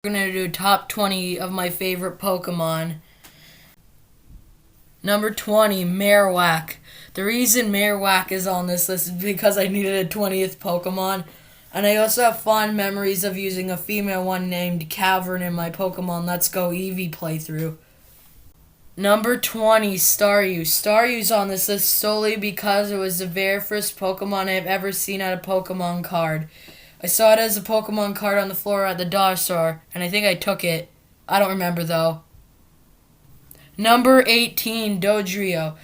We're going to do top 20 of my favorite Pokemon. Number 20, Marowak. The reason Marowak is on this list is because I needed a 20th Pokemon. And I also have fond memories of using a female one named Cavern in my Pokemon Let's Go Eevee playthrough. Number 20, Staryu. Staryu's on this list solely because it was the very first Pokemon I've ever seen at a Pokemon card. I saw it as a Pokemon card on the floor at the dollar store, and I think I took it. I don't remember, though. Number 18, Dodrio.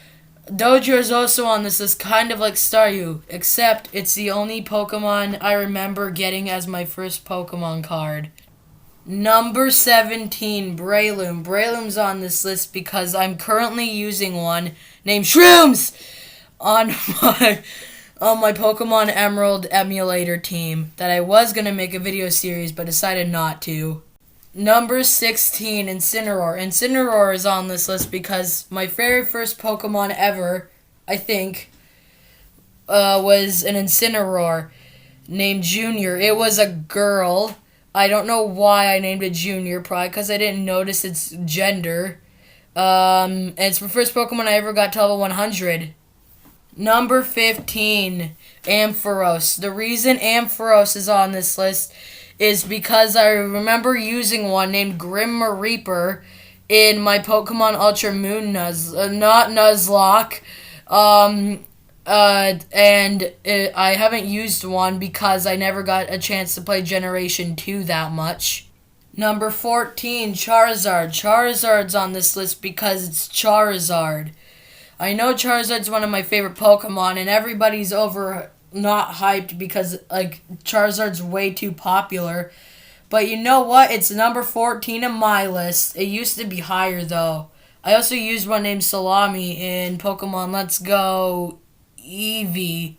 Dodrio is also on this list, kind of like Staryu, except it's the only Pokemon I remember getting as my first Pokemon card. Number 17, Breloom. Breloom's on this list because I'm currently using one named Shrooms on my Pokemon Emerald emulator team that I was going to make a video series but decided not to. Number 16, Incineroar. Incineroar is on this list because my very first Pokemon ever, I think, was an Incineroar named Junior. It was a girl. I don't know why I named it Junior, probably because I didn't notice its gender. And it's the first Pokemon I ever got to level 100. Number 15, Ampharos. The reason Ampharos is on this list is because I remember using one named Grim Reaper in my Pokemon Ultra Moon Nuzlocke. I haven't used one because I never got a chance to play Generation 2 that much. Number 14, Charizard. Charizard's on this list because it's Charizard. I know Charizard's one of my favorite Pokemon, and everybody's not hyped because, Charizard's way too popular. But you know what? It's number 14 on my list. It used to be higher, though. I also used one named Salami in Pokemon Let's Go Eevee.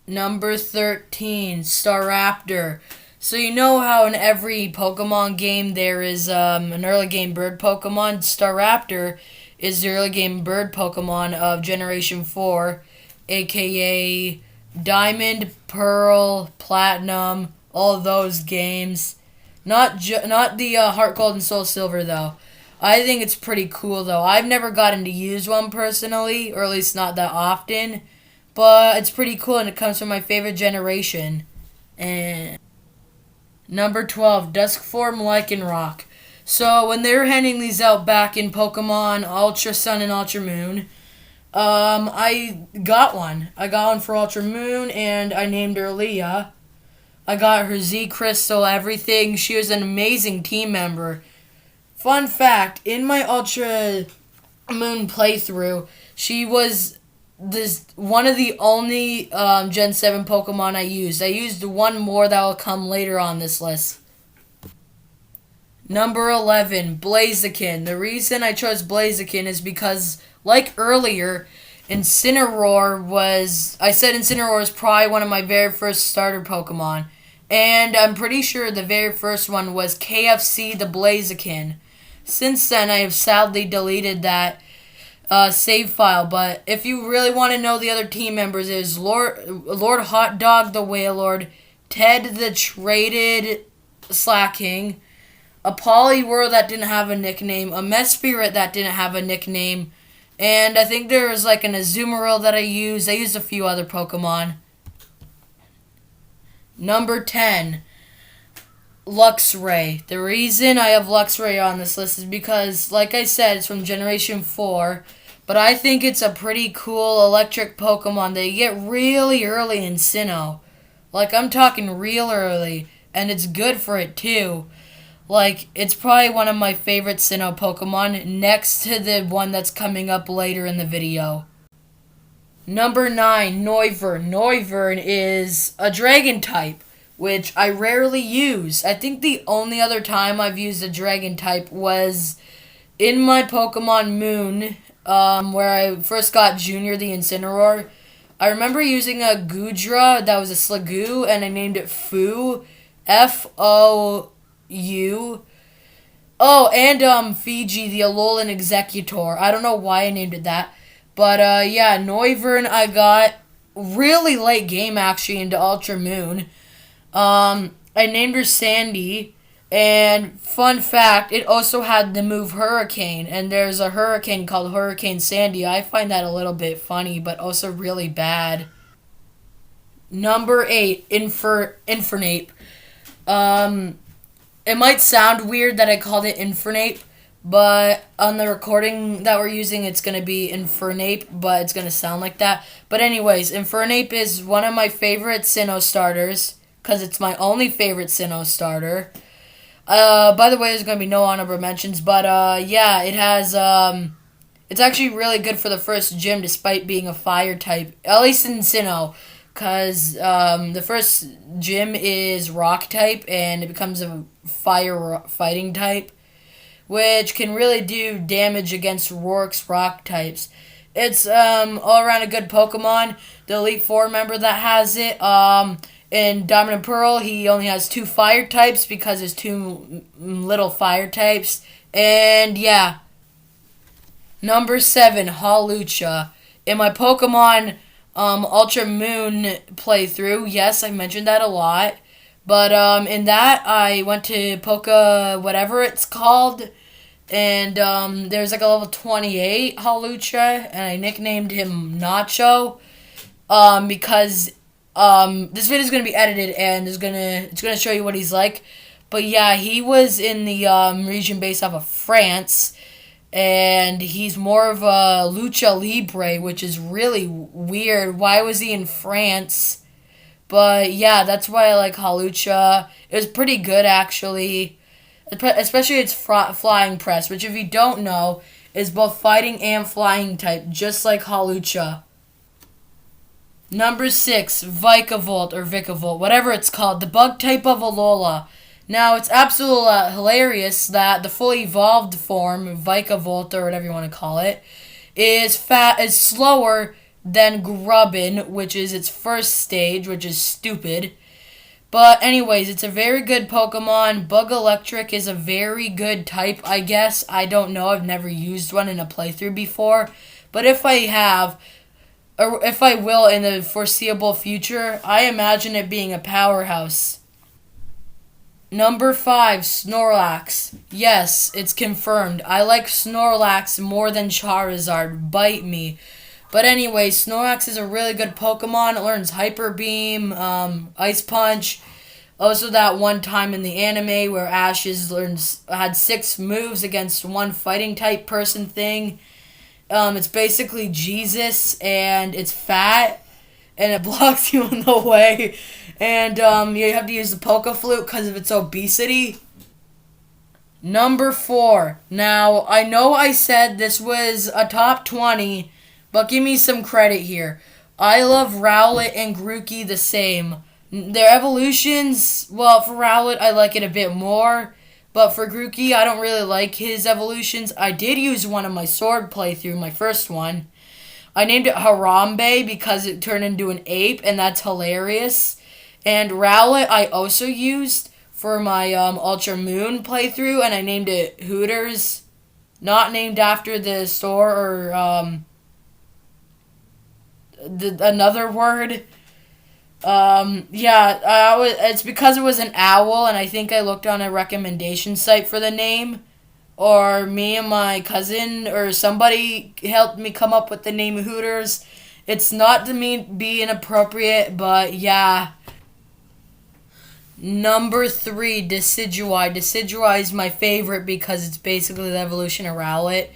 Number 13, Staraptor. So you know how in every Pokemon game there is an early game bird Pokemon? Staraptor is the early game bird Pokemon of Generation 4, aka Diamond, Pearl, Platinum, all those games. Not the Heart Gold and Soul Silver, though. I think it's pretty cool, though. I've never gotten to use one personally, or at least not that often, but it's pretty cool, and it comes from my favorite generation. And number 12, Duskform Lycanroc. So when they were handing these out back in Pokemon Ultra Sun and Ultra Moon, I got one. I got one for Ultra Moon, and I named her Leah. I got her Z Crystal, everything. She was an amazing team member. Fun fact, in my Ultra Moon playthrough, she was one of the only Gen 7 Pokemon I used. I used one more that will come later on this list. Number 11, Blaziken. The reason I chose Blaziken is because, like earlier, Incineroar was probably one of my very first starter Pokemon. And I'm pretty sure the very first one was KFC the Blaziken. Since then, I have sadly deleted that save file. But if you really want to know the other team members, there's Lord Hot Dog the Wailord, Ted the Traded Slacking, a Poliwhirl that didn't have a nickname, a Mesprit that didn't have a nickname, and I think there was an Azumarill that I used. I used a few other Pokemon. Number 10, Luxray. The reason I have Luxray on this list is because, like I said, it's from Generation 4, but I think it's a pretty cool electric Pokemon that you get really early in Sinnoh. I'm talking real early, and it's good for it, too. It's probably one of my favorite Sinnoh Pokemon, next to the one that's coming up later in the video. Number 9, Noivern. Noivern is a Dragon type, which I rarely use. I think the only other time I've used a Dragon type was in my Pokemon Moon, where I first got Junior the Incineroar. I remember using a Goodra that was a Sliggoo, and I named it Foo, Fou. Oh, and Fiji, the Alolan Executor. I don't know why I named it that. But, yeah, Noivern I got really late game, actually, into Ultra Moon. I named her Sandy. And fun fact, it also had the move Hurricane, and there's a hurricane called Hurricane Sandy. I find that a little bit funny, but also really bad. Number 8, Infernape. Um, it might sound weird that I called it Infernape, but on the recording that we're using, it's going to be Infernape, but it's going to sound like that. But anyways, Infernape is one of my favorite Sinnoh starters, because it's my only favorite Sinnoh starter. By the way, there's going to be no honorable mentions, but yeah, it has, it's actually really good for the first gym despite being a fire type, at least in Sinnoh, because the first gym is rock type and it becomes a fire fighting type, which can really do damage against Rourke's rock types. It's all around a good Pokemon. The Elite Four member that has it, in Diamond and Pearl, he only has 2 fire types because there's 2 little fire types. And yeah, number 7, Hawlucha. In my Pokemon Ultra Moon playthrough, yes, I mentioned that a lot. But in that, I went to Poke whatever it's called, and there's like a level 28 Hawlucha, and I nicknamed him Nacho because this video is gonna be edited and it's gonna show you what he's like. But yeah, he was in the region based off of France, and he's more of a lucha libre, which is really weird. Why was he in France? But yeah, that's why I like Hawlucha. It was pretty good actually, especially its flying press, which if you don't know is both fighting and flying type, just like Hawlucha. Number 6, Vikavolt or Vikavolt, whatever it's called, the bug type of Alola. Now, it's absolutely hilarious that the fully evolved form, Vikavolt or whatever you want to call it, is slower than Grubbin, which is its first stage, which is stupid. But anyways, it's a very good Pokemon. Bug Electric is a very good type, I guess. I don't know. I've never used one in a playthrough before. But if I have, or if I will in the foreseeable future, I imagine it being a powerhouse. Number 5, Snorlax. Yes, it's confirmed. I like Snorlax more than Charizard. Bite me. But anyway, Snorlax is a really good Pokemon. It learns Hyper Beam, Ice Punch. Also that one time in the anime where Ash had 6 moves against one fighting type person thing. It's basically Jesus, and it's fat, and it blocks you in the way. And you have to use the Poke Flute because of its obesity. Number 4. Now, I know I said this was a top 20, but give me some credit here. I love Rowlet and Grookey the same. Their evolutions, well, for Rowlet, I like it a bit more. But for Grookey, I don't really like his evolutions. I did use one in my sword playthrough, my first one. I named it Harambe because it turned into an ape, and that's hilarious. And Rowlet I also used for my Ultra Moon playthrough, and I named it Hooters. Not named after the store or another word. It's because it was an owl, and I think I looked on a recommendation site for the name, or me and my cousin or somebody helped me come up with the name Hooters. It's not to be inappropriate, but yeah. Number 3, Decidueye. Decidueye is my favorite because it's basically the evolution of Rowlet.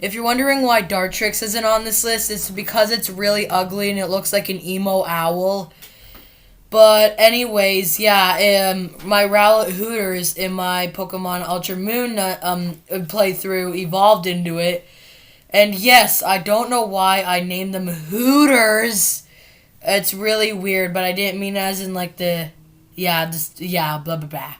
If you're wondering why Dartrix isn't on this list, it's because it's really ugly and it looks like an emo owl. But anyways, yeah, my Rowlet Hooters in my Pokemon Ultra Moon playthrough evolved into it. And yes, I don't know why I named them Hooters. It's really weird, but I didn't mean as in like blah, blah, blah.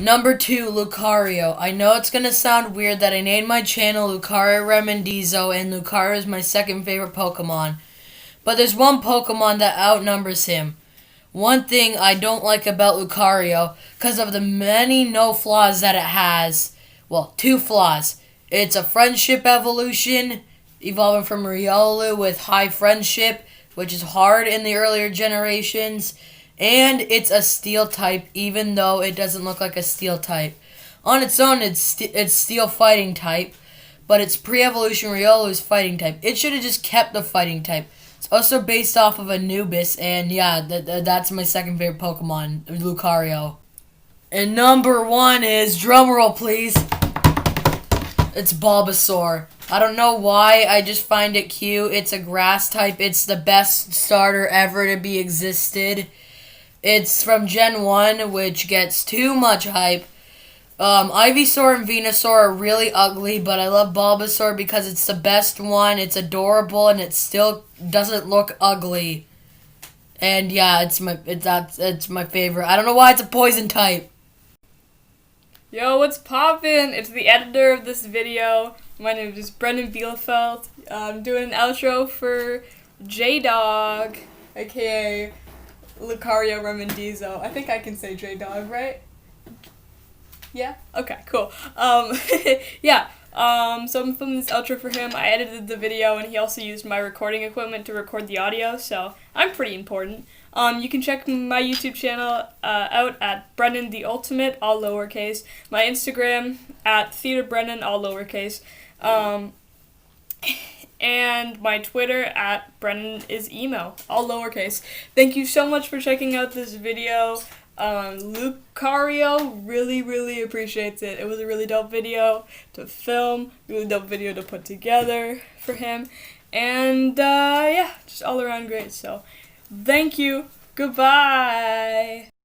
Number 2, Lucario. I know it's going to sound weird that I named my channel Lucario Remendezo, and Lucario is my second favorite Pokemon. But there's one Pokemon that outnumbers him. One thing I don't like about Lucario, because of the many no flaws that it has. Well, 2 flaws. It's a friendship evolution, evolving from Riolu with high friendship, which is hard in the earlier generations. And it's a steel type, even though it doesn't look like a steel type. On its own, it's steel fighting type, but its pre-evolution Riolu is fighting type. It should have just kept the fighting type. It's also based off of Anubis, and yeah, that's my second favorite Pokemon, Lucario. And number 1 is, drumroll please, it's Bulbasaur. I don't know why, I just find it cute. It's a grass type. It's the best starter ever to be existed. It's from Gen 1, which gets too much hype. Ivysaur and Venusaur are really ugly, but I love Bulbasaur because it's the best one. It's adorable, and it still doesn't look ugly. And yeah, it's my favorite. I don't know why it's a poison type. Yo, what's poppin'? It's the editor of this video. My name is Brendan Bielefeld. I'm doing an outro for J-Dog, aka Lucario Remendezo. I think I can say J-Dog, right? Yeah? Okay, cool. Yeah. So I'm filming this outro for him. I edited the video, and he also used my recording equipment to record the audio, so I'm pretty important. You can check my YouTube channel out at Brennan the Ultimate, all lowercase. My Instagram at TheaterBrennan, all lowercase. And my Twitter at Brennan is emo, all lowercase. Thank you so much for checking out this video. Lucario really appreciates it. It was a really dope video to film, really dope video to put together for him, and yeah, just all around great. So thank you. Goodbye.